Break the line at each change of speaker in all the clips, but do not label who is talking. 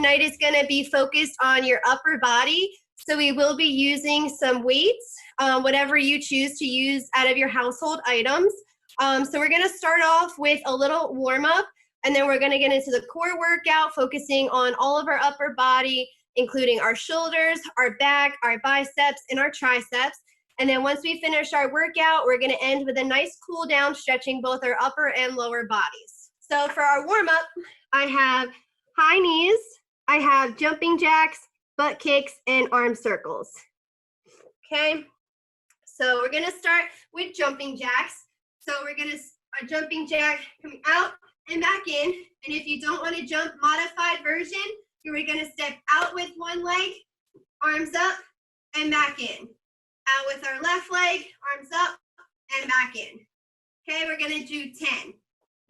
tonight is going to be focused on your upper body. So we will be using some weights, whatever you choose to use out of your household items. So we're going to start off with a little warm up, and then we're going to get into the core workout, focusing on all of our upper body, including our shoulders, our back, our biceps, and our triceps. And then once we finish our workout, we're going to end with a nice cool down, stretching both our upper and lower bodies. So for our warm up, I have high knees, I have jumping jacks, butt kicks, and arm circles. Okay, so we're going to start with jumping jacks. So we're going to, a jumping jack coming out and back in. And if you don't want to jump, modified version, you're going to step out with one leg, arms up, and back in. Out with our left leg, arms up, and back in. Okay, we're going to do 10.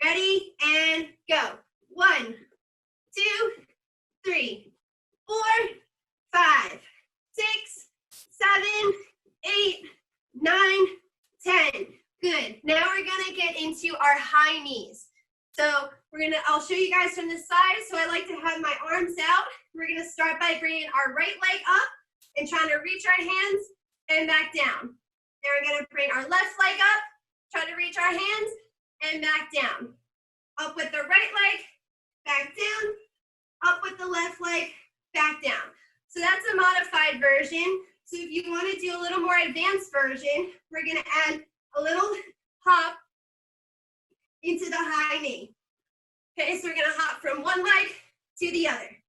Ready, and go. 1, 2, 3, 4, 5, 6, 7, 8, 9, 10. Good. Now we're going to get into our high knees. So I'll show you guys from the side. So I like to have my arms out. We're going to start by bringing our right leg up and trying to reach our hands and back down. Then we're going to bring our left leg up, try to reach our hands and back down. Up with the right leg, back down. Up with the left leg, back down. So that's a modified version. So if you want to do a little more advanced version, we're going to add a little hop into the high knee. Okay, so we're going to hop from one leg to the other.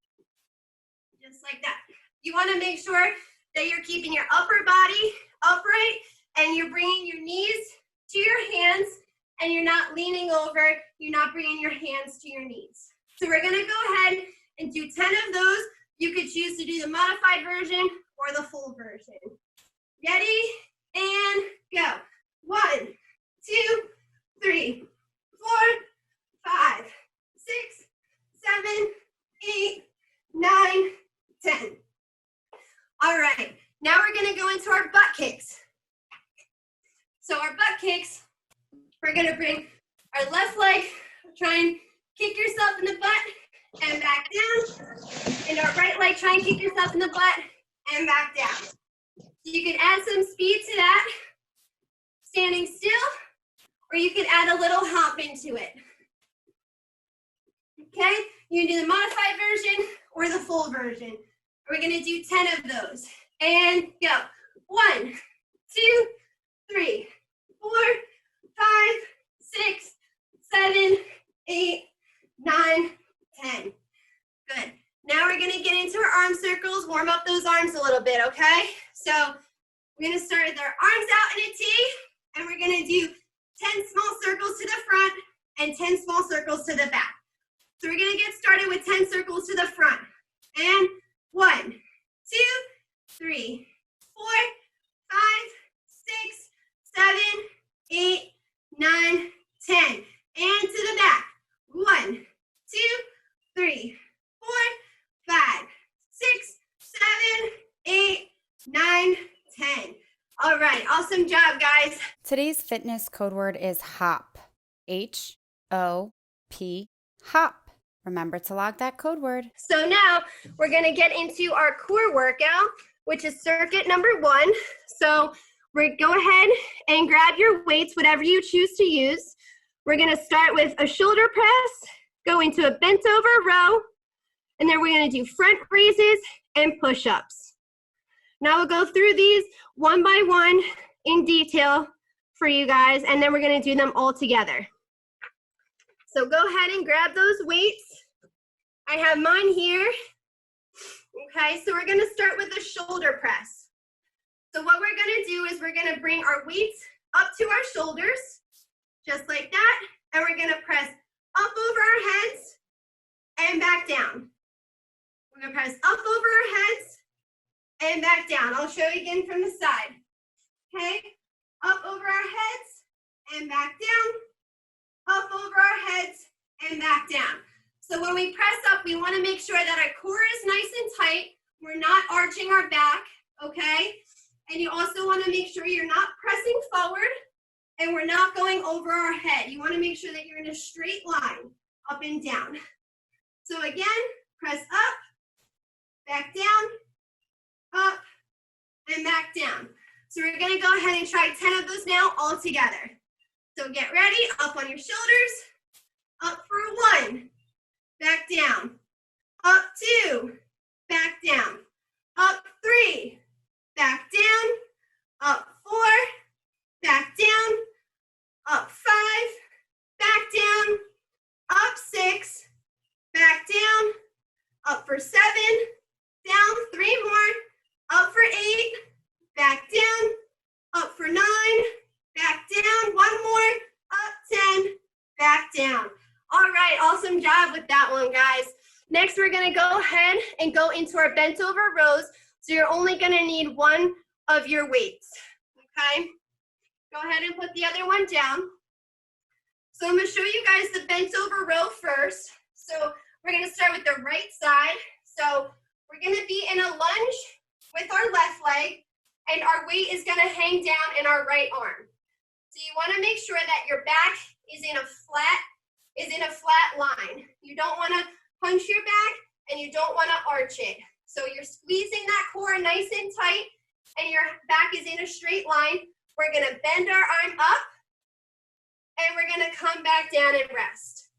Just like that. You want to make sure that you're keeping your upper body upright and you're bringing your knees to your hands and you're not leaning over, you're not bringing your hands to your knees. So we're going to go ahead and do 10 of those. You could choose to do the modified version or the full version. Ready, and go. 1, 2, 3, 4, 5, 6, 7, 8, 9, 10. All right, now we're going to go into our butt kicks. So our butt kicks, we're going to bring our left leg, try and kick yourself in the butt and back down. And our right leg, try and kick yourself in the butt and back down. So you can add some speed to that, standing still, or you can add a little hop into it. Okay, you can do the modified version or the full version. We're going to do 10 of those. And go. 1, 2, 3, 4, 5, 6, 7, 8, 9, 10. Good. Now we're going to get into our arm circles, warm up those arms a little bit, okay? So we're going to start with our arms out in a T, and we're going to do 10 small circles to the front and 10 small circles to the back. So we're going to get started with 10 circles to the front. And 1, 2, 3, 4, 5, 6, 7, 8, 9, 10. And to the back. 1, 2, 3, 4, 5, 6, 7, 8, 9, 10. All right, awesome job, guys.
Today's fitness code word is HOP. H-O-P, HOP. Remember to log that code word.
So now we're going to get into our core workout, which is circuit number 1. So go ahead and grab your weights, whatever you choose to use. We're going to start with a shoulder press, go into a bent over row, and then we're going to do front raises and push-ups. Now we'll go through these one by one in detail for you guys, and then we're going to do them all together. So go ahead and grab those weights. I have mine here. Okay, so we're going to start with the shoulder press. So what we're going to do is we're going to bring our weights up to our shoulders, just like that, and we're going to press up over our heads and back down. We're going to press up over our heads and back down. I'll show you again from the side. Okay, up over our heads and back down, up over our heads and back down. So when we press up, we want to make sure that our core is nice and tight. We're not arching our back, okay? And you also want to make sure you're not pressing forward and we're not going over our head. You want to make sure that you're in a straight line, up and down. So again, press up back down, up, and back down. So we're gonna go ahead and try 10 of those now all together. So get ready, up on your shoulders, up for 1, back down, up 2, back down, up 3, back down, up 4, back down, up 5, back down, up 6, back down, up for 7, down 3 more, up for 8, back down, up for 9, back down, 1 more, up 10, back down. All right, awesome job with that one, guys. Next, we're gonna go ahead and go into our bent over rows. So you're only gonna need 1 of your weights, okay? Go ahead and put the other one down. So I'm gonna show you guys the bent over row first. So we're gonna start with the right side. So we're gonna be in a lunge with our left leg, and our weight is gonna hang down in our right arm. So you wanna make sure that your back is in a flat line. You don't wanna punch your back, and you don't wanna arch it. So you're squeezing that core nice and tight, and your back is in a straight line. We're gonna bend our arm up, and we're gonna come back down and rest.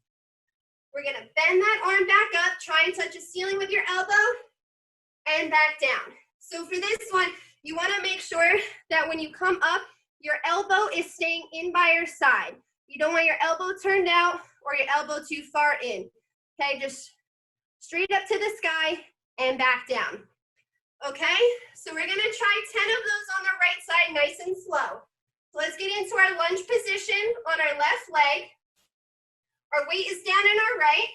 We're gonna bend that arm back up, try and touch the ceiling with your elbow, and back down. So for this one, you wanna make sure that when you come up, your elbow is staying in by your side. You don't want your elbow turned out or your elbow too far in. Okay, just straight up to the sky and back down. Okay, so we're gonna try 10 of those on the right side, nice and slow. So let's get into our lunge position on our left leg. Our weight is down in our right,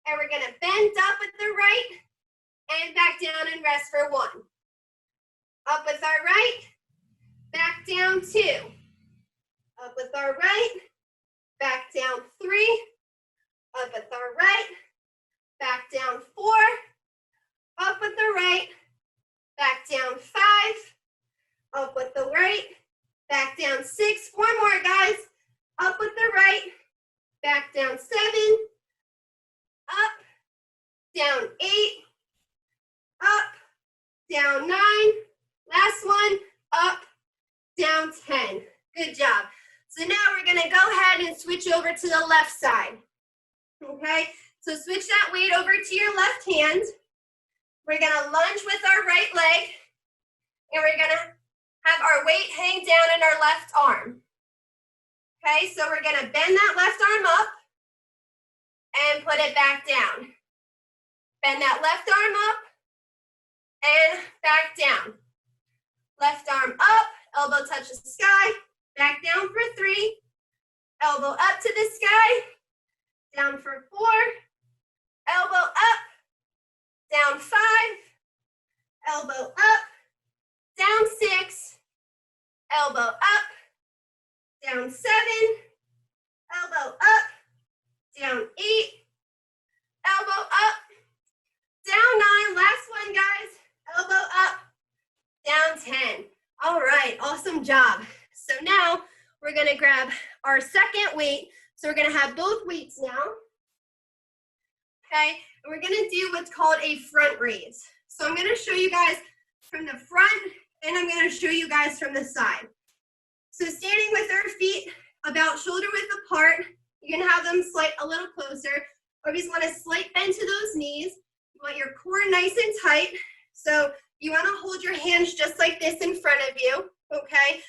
and we're gonna bend up with the right and back down and rest for 1. Up with our right, back down 2. Up with our right, back down 3. Up with our right, back down 4. Up with the right, back down 5. Up with the right, back down 6. 1 more, guys. Up with the right, back down 7. Up, down 8. Up, down 9. Last one, up, down 10. Good job. So now we're gonna go ahead and switch over to the left side. Okay, so switch that weight over to your left hand. We're gonna lunge with our right leg, and we're gonna have our weight hang down in our left arm. Okay, so we're gonna bend that left arm up and put it back down. Bend that left arm up and back down. Left arm up, elbow touches the sky, back down for 3, elbow up to the sky, down for 4, elbow up, down 5, elbow up, down 6, elbow up, down 7, elbow up, down 8, elbow up, down 9, last one, guys, elbow up, down 10. All right, awesome job. So now we're gonna grab our second weight. So we're gonna have both weights now. Okay, and we're gonna do what's called a front raise. So I'm gonna show you guys from the front, and I'm gonna show you guys from the side. So standing with our feet about shoulder width apart, you're gonna have them a little closer. Or just want a slight bend to those knees. You want your core nice and tight. So you want to hold your hands just like this in front of you, okay?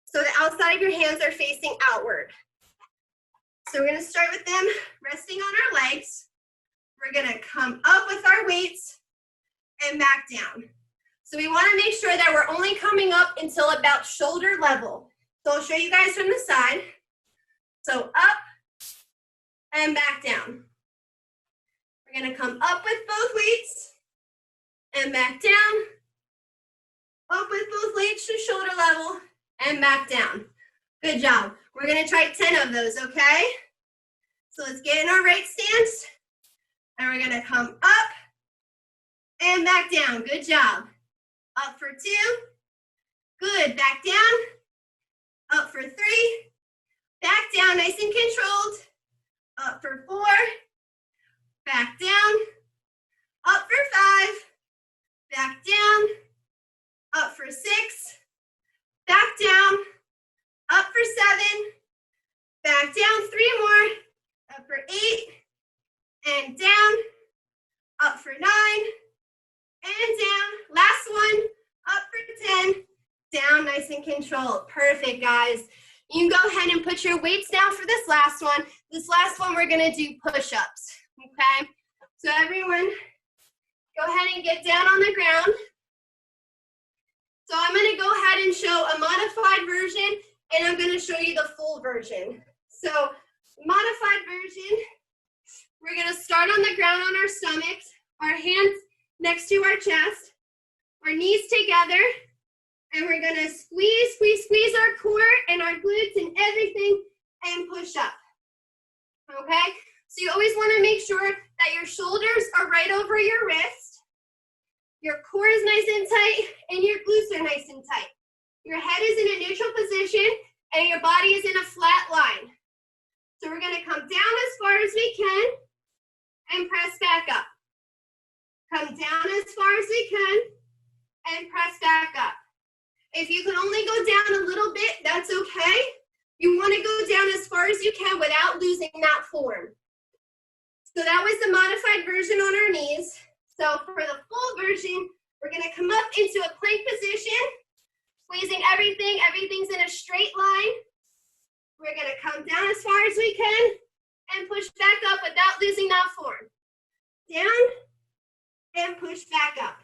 So the outside of your hands are facing outward. So we're going to start with them resting on our legs. We're going to come up with our weights and back down. So we want to make sure that we're only coming up until about shoulder level. So I'll show you guys from the side. So up and back down. We're going to come up with both weights and back down. Up with both weights to shoulder level and back down. Good job. We're gonna try 10 of those, okay? So let's get in our right stance, and we're gonna come up and back down. Good job. Up for 2. Good, back down. Up for 3. Back down, nice and controlled. Up for 4. Back down. Up for 5. back down, up for 6, back down, up for 7, back down, 3 more, up for 8, and down, up for 9, and down. Last one, up for 10, down, nice and controlled. Perfect, guys. You can go ahead and put your weights down for this last one. This last one, we're gonna do push-ups, okay? So everyone, go ahead and get down on the ground. So I'm gonna go ahead and show a modified version, and I'm gonna show you the full version. So modified version, we're gonna start on the ground on our stomachs, our hands next to our chest, our knees together, and we're gonna squeeze, squeeze, squeeze our core and our glutes and everything, and push up, okay? So you always wanna make sure that your shoulders are right over your wrist, your core is nice and tight, and your glutes are nice and tight. Your head is in a neutral position, and your body is in a flat line. So we're gonna come down as far as we can, and press back up. Come down as far as we can, and press back up. If you can only go down a little bit, that's okay. You wanna go down as far as you can without losing that form. So that was the modified version on our knees. So for the full version, we're gonna come up into a plank position, squeezing everything, everything's in a straight line. We're gonna come down as far as we can and push back up without losing that form. Down and push back up.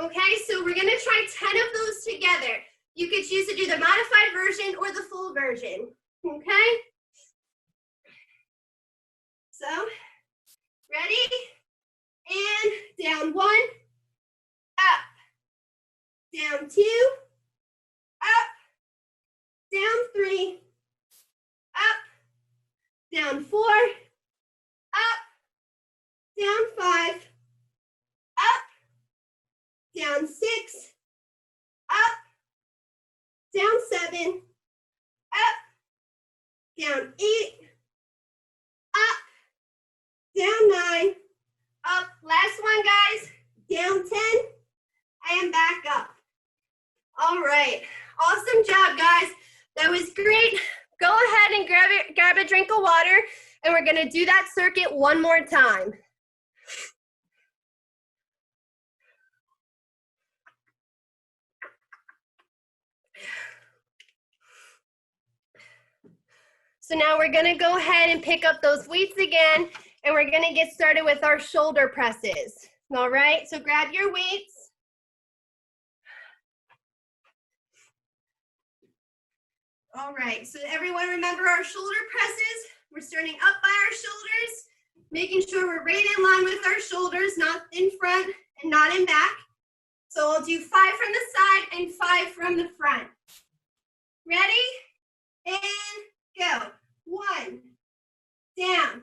Okay, so we're gonna try 10 of those together. You could choose to do the modified version or the full version, okay? So, ready? And down 1, up, down 2, up, down 3, up, down 4, up, down 5, up, down 6, up, down 7, up, down 8, up, down 9, up. Last one, guys, down 10, and back up. All right, awesome job, guys. That was great. Go ahead and grab a drink of water, and we're gonna do that circuit one more time. So now we're gonna go ahead and pick up those weights again, and we're gonna get started with our shoulder presses. All right, so grab your weights. All right, so everyone remember our shoulder presses. We're starting up by our shoulders, making sure we're right in line with our shoulders, not in front and not in back. So I'll do 5 from the side and 5 from the front. Ready? And go. 1, down,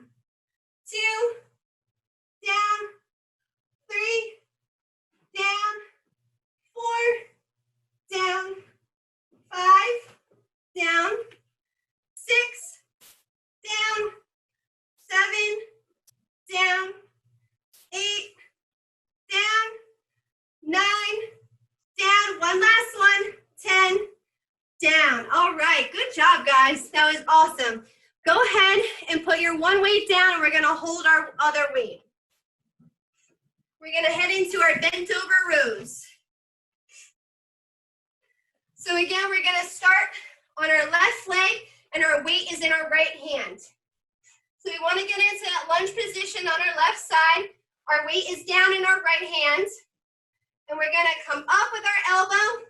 2, down, 3, down, 4, down, 5, down, 6, down, 7, down, 8, down, 9, down, one last one, 10, down. All right, good job, guys. That was awesome. Go ahead and put your one weight down, and we're gonna hold our other weight. We're gonna head into our bent over rows. So again, we're gonna start on our left leg, and our weight is in our right hand. So we wanna get into that lunge position on our left side. Our weight is down in our right hand, and we're gonna come up with our elbow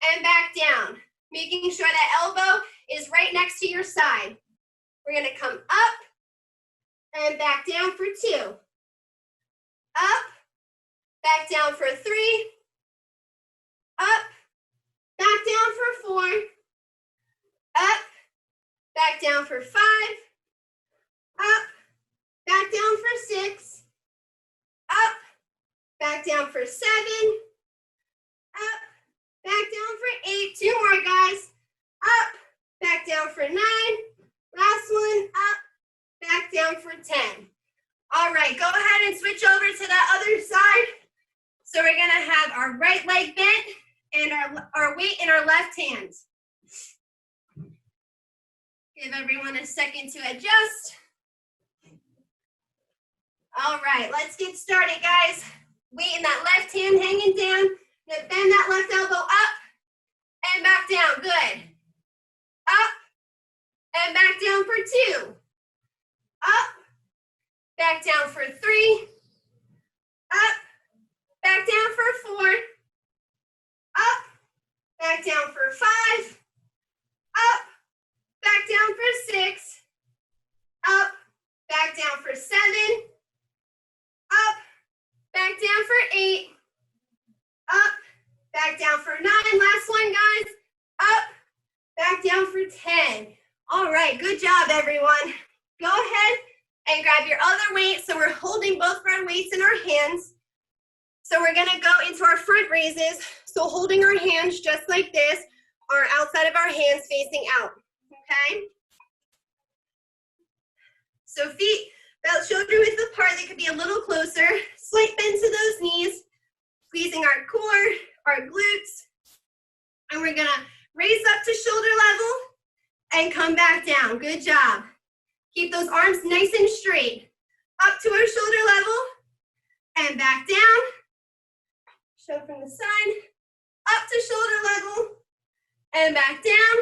and back down, making sure that elbow is right next to your side. We're gonna come up and back down for 2. Up, back down for 3. Up, back down for 4. Up, back down for 5. Up, back down for 6. Up, back down for 7. Up, back down for 8. 2 more, guys. Up, back down for 9. Last one, up, back down for 10. All right, go ahead and switch over to that other side. So we're gonna have our right leg bent and our weight in our left hand. Give everyone a second to adjust. All right, let's get started, guys. Weight in that left hand hanging down. Now bend that left elbow up and back down. Good. Up and back down for 2. Up, back down for 3. Up, back down for 4. Up, back down for 5. Up, back down for 6. Up, back down for 7. Up, back down for 8. Up, back down for 9. Last one, guys. Up, back down for 10. All right, good job, everyone. Go ahead and grab your other weight. So we're holding both of our weights in our hands. So we're gonna go into our front raises. So holding our hands just like this, or outside of our hands facing out, okay? So feet about shoulder width apart. They could be a little closer. Slight bend to those knees, squeezing our core, our glutes. And we're gonna raise up to shoulder level and come back down. Good job. Keep those arms nice and straight. Up to our shoulder level and back down. Show from the side. Up to shoulder level and back down.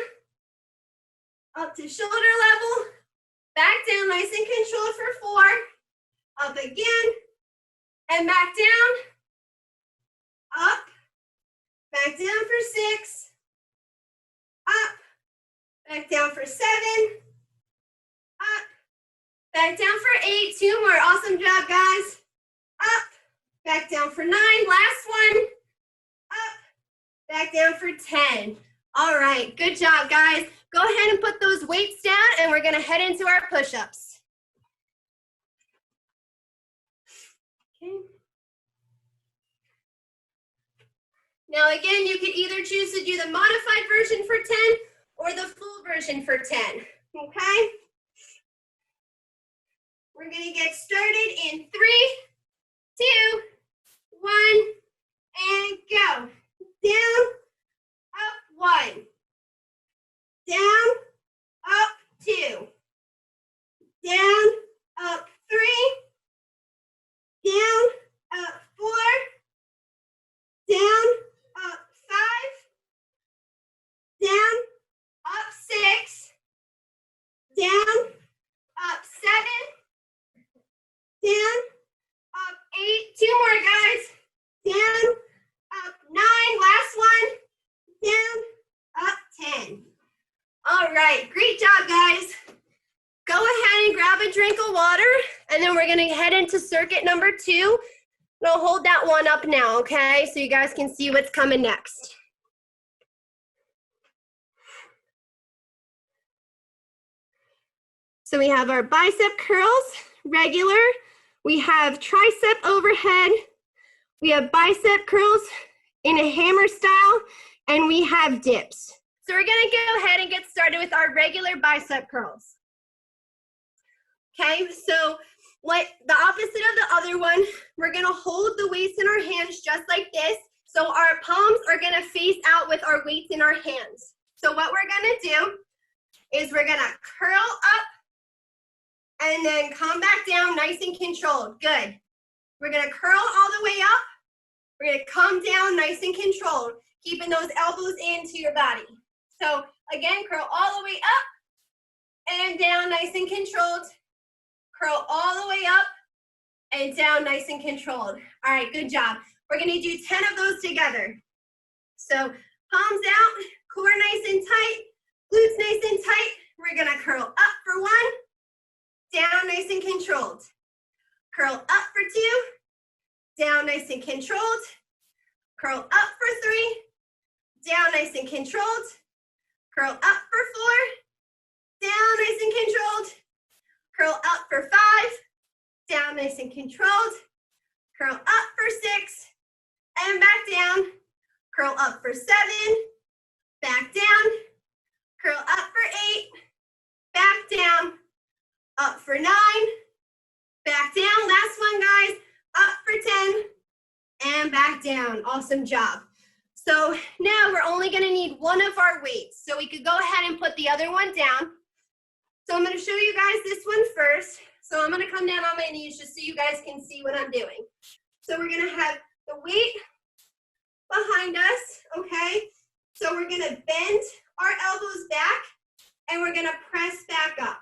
Up to shoulder level. Back down, nice and controlled for 4. Up again and back down. Up, back down for 6. Up, back down for 7. Up, back down for 8. 2 more. Awesome job, guys. Up, back down for 9. Last one. Up, back down for 10. All right, good job, guys. Go ahead and put those weights down, and we're gonna head into our push-ups. Okay. Now again, you can either choose to do the modified version for 10 or the full version for 10, okay? We're gonna get started in 3, 2, 1, and go. Down, up 1. Down, up 2. Down, up 3. Down, up 4. Down, up 5. Down, up 6. Down, up 7. Down, up 8. 2 more, guys. Down, up 9. Last one. Down, up 10. All right, great job, guys. Go ahead and grab a drink of water, and then we're gonna head into circuit number 2. And I'll hold that one up now, okay? So you guys can see what's coming next. So we have our bicep curls, regular. We have tricep overhead. We have bicep curls in a hammer style, and we have dips. So we're gonna go ahead and get started with our regular bicep curls. Okay, so like the opposite of the other one, we're gonna hold the weights in our hands just like this. So our palms are gonna face out with our weights in our hands. So what we're gonna do is we're gonna curl up and then come back down nice and controlled. Good. We're gonna curl all the way up. We're gonna come down nice and controlled, keeping those elbows into your body. So again, curl all the way up and down nice and controlled. Curl all the way up and down nice and controlled. All right, good job. We're gonna do 10 of those together. So palms out, core nice and tight, glutes nice and tight. We're gonna curl up for 1, down nice and controlled. Curl up for 2, down nice and controlled. Curl up for 3, down nice and controlled. Curl up for 4, down nice and controlled. Curl up for 5, down nice and controlled. Curl up for 6, and back down. Curl up for 7, back down. Curl up for 8, back down. Up for 9, back down. Last one, guys. Up for 10, and back back down. Awesome job. So now we're only gonna need one of our weights. So we could go ahead and put the other one down. So I'm gonna show you guys this one first. So I'm gonna come down on my knees just so you guys can see what I'm doing. So we're gonna have the weight behind us, okay? So we're gonna bend our elbows back and we're gonna press back up.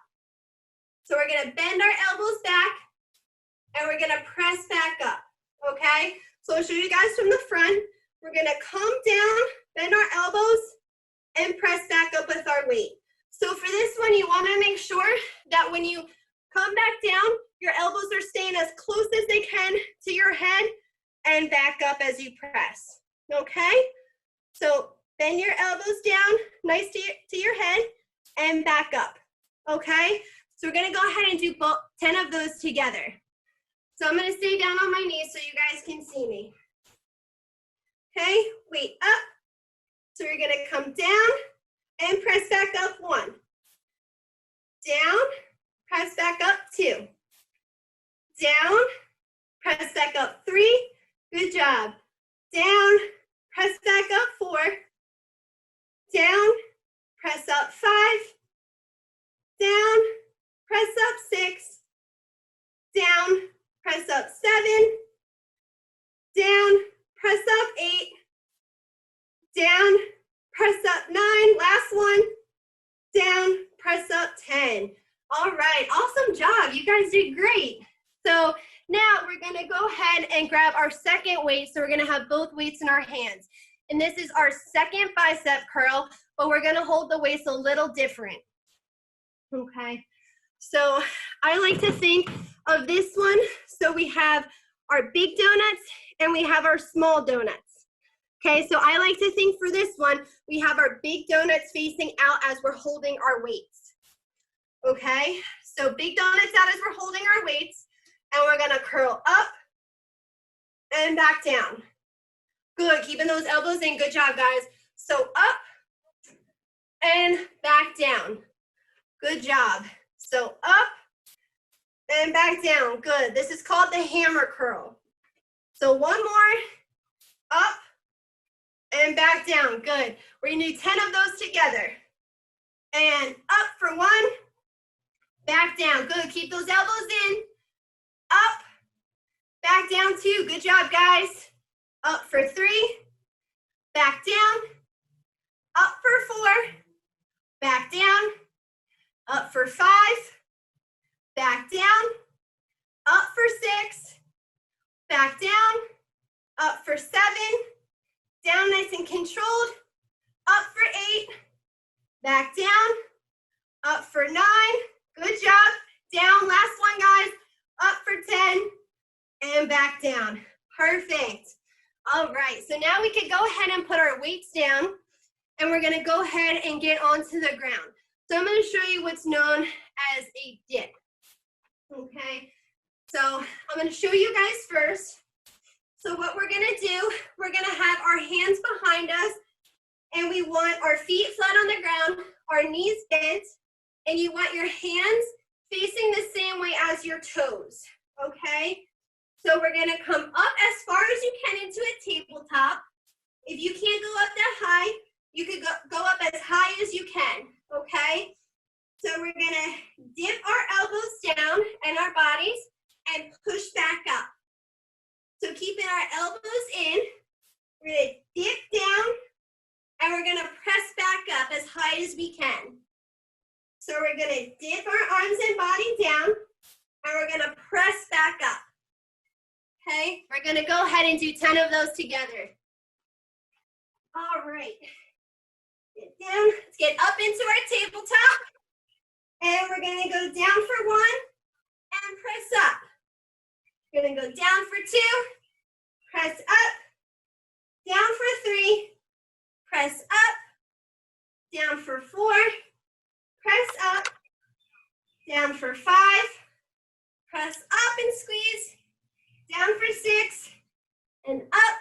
So we're gonna bend our elbows back and we're gonna press back up, okay? So I'll show you guys from the front. We're gonna come down, bend our elbows, and press back up with our weight. So for this one, you wanna make sure that when you come back down, your elbows are staying as close as they can to your head and back up as you press, okay? So bend your elbows down, nice to your head, and back up, okay? So we're gonna go ahead and do 10 of those together. So I'm gonna stay down on my knees so you guys can see me. Okay, weight up. So we're gonna come down and press back up 1. Down, press back up 2. Down, press back up 3. Good job. Down, press back up 4. Down, press up 5. Down, press up 6. Down, press up 7. Down, press up 8. Down, press up 9. Last one. Down, press up 10. All right, awesome job. You guys did great. So now we're gonna go ahead and grab our second weight. So we're gonna have both weights in our hands. And this is our second bicep curl, but we're gonna hold the weights a little different. Okay, so I like to think of this one. So we have our big donuts and we have our small donuts. Okay, so I like to think for this one, we have our big donuts facing out as we're holding our weights. Okay, so big donuts out as we're holding our weights, and we're gonna curl up and back down. Good, keeping those elbows in, good job guys. So up and back down, good job. So up and back down, good. This is called the hammer curl. So one more, up and back down, good. We're gonna do 10 of those together. And up for 1, back down, good. Keep those elbows in, up, back down 2, good job guys. Up for 3, back down, up for 4, back down, up for 5, back down, up for 6, back down, up for 7, down nice and controlled, up for 8, back down, up for 9, good job, down, last one guys, up for 10, and back down, perfect. All right, so now we can go ahead and put our weights down, and we're gonna go ahead and get onto the ground. So I'm gonna show you what's known as a dip, okay? So I'm gonna show you guys first. So what we're gonna do, we're gonna have our hands behind us, and we want our feet flat on the ground, our knees bent, and you want your hands facing the same way as your toes, okay? So we're gonna come up as far as you can into a tabletop. If you can't go up that high, you could go up as high as you can, okay? So we're gonna dip our elbows down and our bodies and push back up. So keeping our elbows in, we're gonna dip down and we're gonna press back up as high as we can. So we're gonna dip our arms and body down and we're gonna press back up. Okay, we're gonna go ahead and do 10 of those together. All right, get down, let's get up into our tabletop. And we're gonna go down for 1 and press up. We're gonna go down for 2, press up, down for 3, press up, down for 4, press up, down for 5, press up and squeeze, down for 6, and up,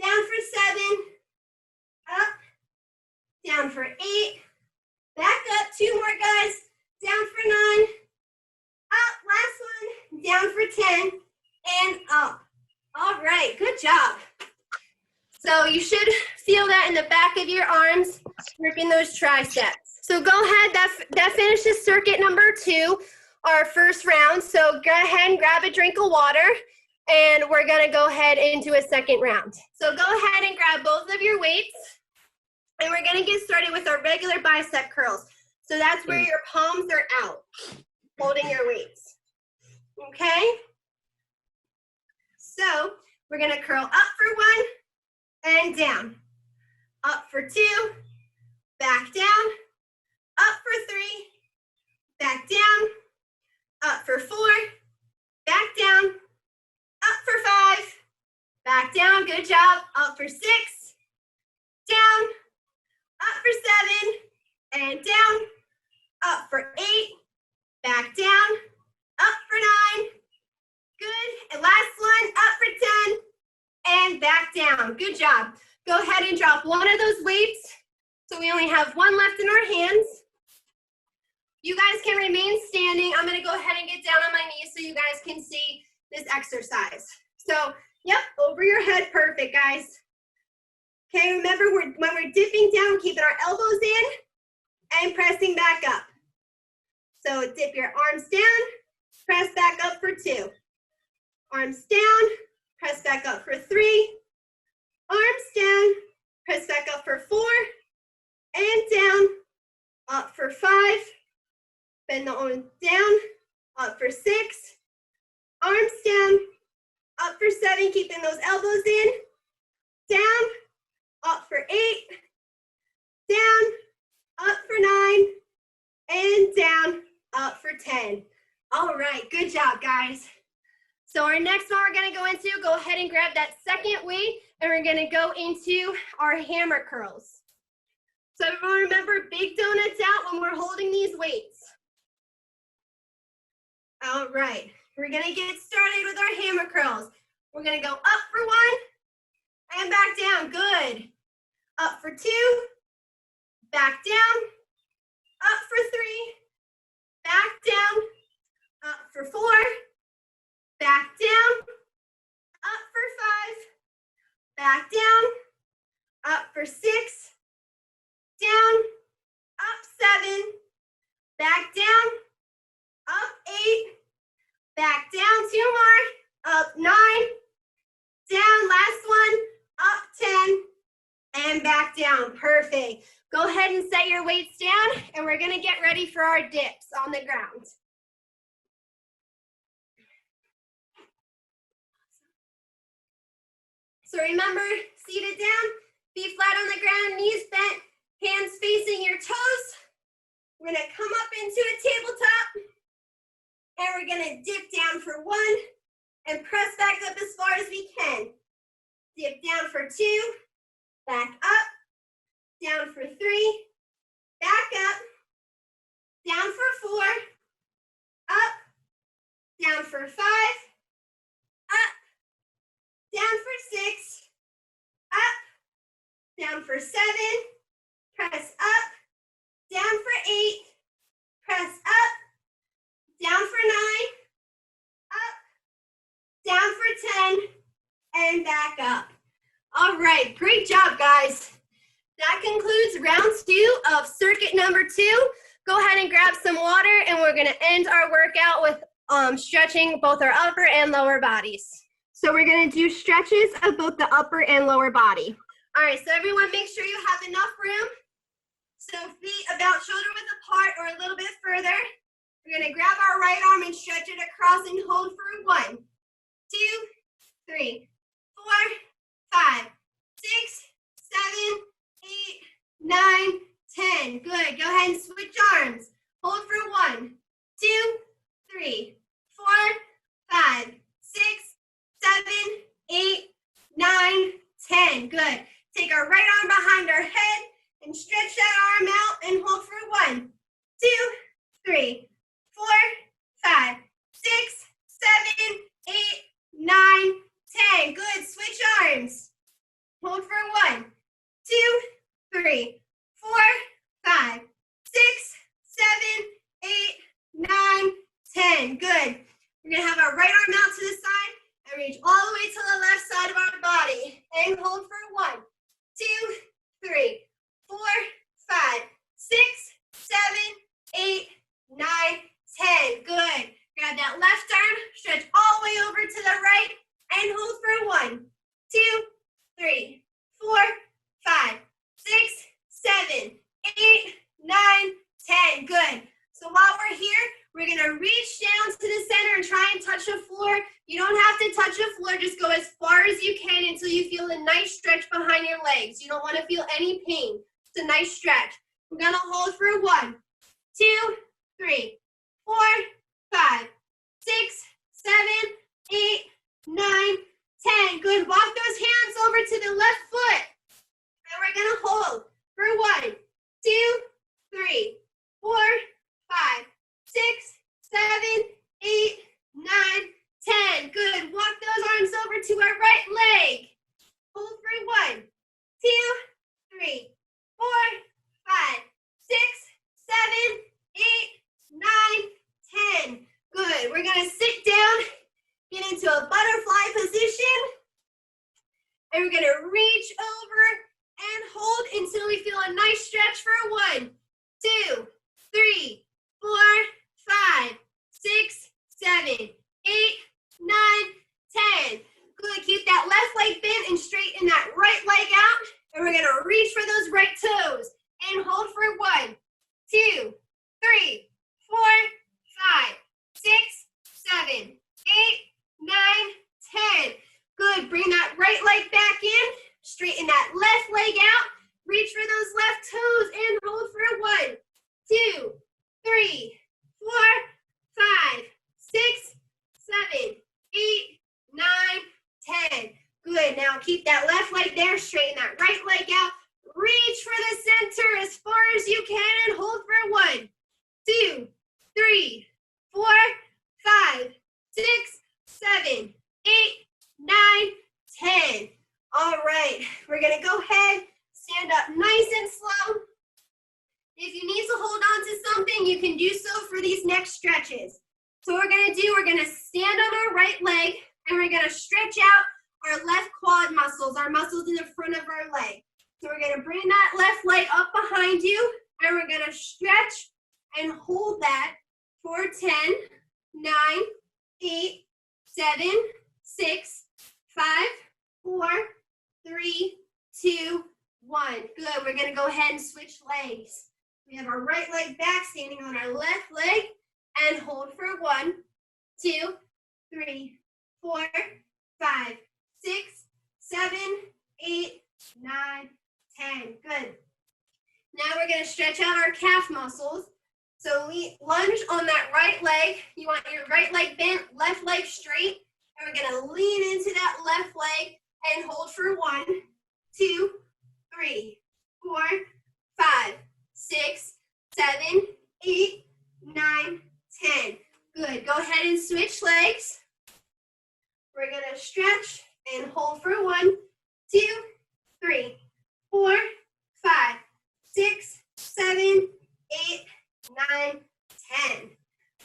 down for 7, up, down for 8, back up, 2 more guys, down for 9, up, last one, down for 10, and up. All right, good job. So you should feel that in the back of your arms, working those triceps. So go ahead, that finishes circuit number 2, our first round. So go ahead and grab a drink of water, and we're gonna go ahead into a second round. So go ahead and grab both of your weights, and we're gonna get started with our regular bicep curls. So that's where your palms are out, holding your weights, okay? So we're gonna curl up for 1 and down, up for 2, back down, up for 3, back down, up for 4, back down, up for 5, back down, good job, up for 6, down, up for 7, and down, up for 8, back down, up for 9, good, and last one, up for 10, and back down, good job. Go ahead and drop one of those weights, so we only have one left in our hands. You guys can remain standing. I'm gonna go ahead and get down on my knees so you guys can see this exercise. So, yep, over your head, perfect, guys. Okay, remember when we're dipping down, keeping our elbows in and pressing back up. So dip your arms down, press back up for 2. Arms down, press back up for 3. Arms down, press back up for 4. And down, up for 5. Bend the arms down, up for 6. Arms down, up for 7, keeping those elbows in. Down, up for 8. Down, up for 9. And down, up for 10. All right, good job, guys. So our next one we're gonna go into, go ahead and grab that second weight, and we're gonna go into our hammer curls. So everyone remember, big donuts out when we're holding these weights. All right, we're gonna get started with our hammer curls. We're gonna go up for 1 and back down, good. Up for 2, back down, up for 3, back down, up for 4, back down, up for 5, back down, up for 6, down, up 7, back down, up 8, back down 2 more, up 9, down, last one, up 10, and back down, perfect. Go ahead and set your weights down, and we're gonna get ready for our dips on the ground. So remember, seated down, feet flat on the ground, knees bent, hands facing your toes. We're gonna come up into a tabletop, and we're gonna dip down for 1 and press back up as far as we can. Dip down for 2, back up, down for 3, back up, down for 4, up, down for 5, up, down for 6, up, down for 7, press up, down for 8, press up, down for 9, up, down for 10, and back up. All right, great job, guys. That concludes round 2 of circuit number 2. Go ahead and grab some water, and we're gonna end our workout with stretching both our upper and lower bodies. So we're gonna do stretches of both the upper and lower body. All right, so everyone make sure you have enough room. So feet about shoulder width apart or a little bit further. We're gonna grab our right arm and stretch it across and hold for 1, 2, 3, 4, 5, 6, 7, 8, 9, 10. Good. Go ahead and switch arms. Hold for 1, 2, 3, 4, 5, 6, 7, 8, 9, 10. Good. Take our right arm behind our head and stretch that arm out and hold for 1, 2, 3, 4, 5, 6, 7, 8, 9, 10. Good. Switch arms. Hold for 1, 2, 3, 4, 5, 6, 7, 8, 9, 10. Good. We're going to have our right arm out to the side And reach all the way to the left side of our body. And hold for 1, 2, 3, 4, 5, 6, 7, 8, 9, 10. Good. Grab that left arm, stretch all the way over to the right, and hold for 1, 2, 3, 4, 5, 6, 7, 8, 9, 10. Good. So while we're here, we're gonna reach down to the center and try and touch the floor. You don't have to touch the floor, just go as far as you can until you feel a nice stretch behind your legs. You don't wanna feel any pain. It's a nice stretch. We're gonna hold for 1, 2, 3, 4, 5, 6, 7, 8, 9, 10. Good. Walk those hands over to the left foot. And we're gonna hold for 1, 2, 3, 4, 5, 6, 7, 8, 9, 10. Good. Walk those arms over to our right leg. Hold for 1, 2, 3, 4, 5, 6, 7, 8, 9, 10. Good. We're going to sit down, get into a butterfly position, and we're going to reach over and hold until we feel a nice stretch for 1, 2, 3, 4, 5, 6, 7, 8, 9, 10. Good. Keep that left leg bent and straighten that right leg out. And we're going to reach for those right toes and hold for 1, 2, 3, 4, 5, 6, 7, 8, 9, 10. Good. Bring that right leg back in. Straighten that left leg out. Reach for those left toes and hold for 1, 2, 3, 4, 5, 6, 7, 8, 9, 10. Good. Now keep that left leg there. Straighten that right leg out. Reach for the center as far as you can and hold for 1, 2, 3, 4, 5, 6, 7, 8, 9, 10. All right. We're going to go ahead, stand up nice and slow. If you need to hold on to something, you can do so for these next stretches. So what we're going to do, we're going to stand on our right leg, and we're going to stretch out our left quad muscles, our muscles in the front of our leg. So we're going to bring that left leg up behind you, and we're going to stretch and hold that for 10, 9, 8, 7, 6, 5, 4, 3, 2, 1. Good. We're going to go ahead and switch legs. We have our right leg back, standing on our left leg, and hold for 1, 2, 3, 4, 5, 6, 7, 8, 9, 10. Good. Now we're going to stretch out our calf muscles. So we lunge on that right leg. You want your right leg bent, left leg straight. And we're going to lean into that left leg and hold for 1, 2, 3, 4, 5, 6, 7, 8, 9, 10. Good. Go ahead and switch legs. We're going to stretch and hold for 1, 2, 3, 4, 5, 6, 7, 8, 9, 10.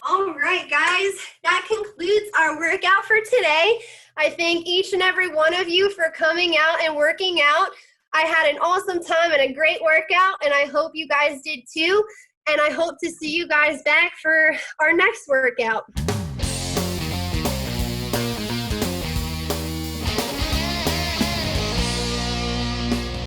All right, guys, that concludes our workout for today. I thank each and every one of you for coming out and working out. I had an awesome time and a great workout, and I hope you guys did too. And I hope to see you guys back for our next workout.